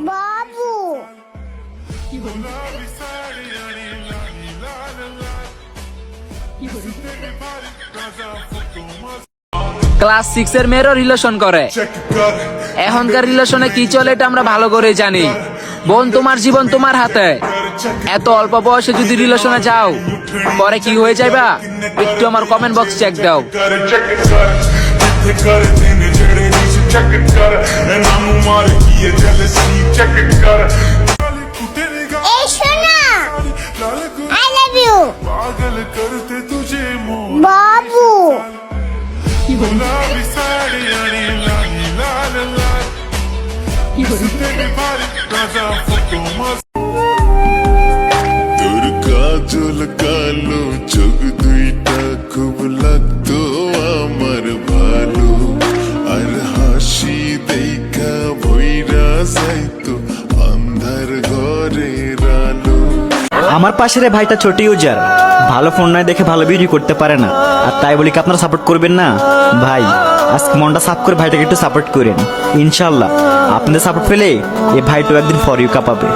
বাবু class 6 এর মেয়েরও relation করে। এখনকার রিলেশনে কি চলে এটা আমরা ভালো করে জানি। বোন, তোমার জীবন তোমার হাতে। এত অল্প বয়সে যদি রিলেশনে যাও, পরে কি হয়ে যাইবা একটু আমার কমেন্ট বক্স চেক দাও। এই শোনা, আই লাভ ইউ বাবু। তোর কাজল কালো চোখ দুইটা খুব লাগতো আমার ভালো, আর হাসি দেখা ভইরা যাইতো আন্ধার ঘরের আলো। আমার পাশের ভাইটা ছোট ইউজার, ভালো ফোন নয় দেখে ভালো ভিডিও করতে পারে না, আর তাই বলি কি আপনারা সাপোর্ট করবেন না? ভাই আজকে মনটা সাফ করে ভাইটাকে একটু সাপোর্ট করেন। ইনশাল্লাহ আপনাদের সাপোর্ট পেলে এই ভাইটাও একদিন ফর ইউ কাঁপাবে।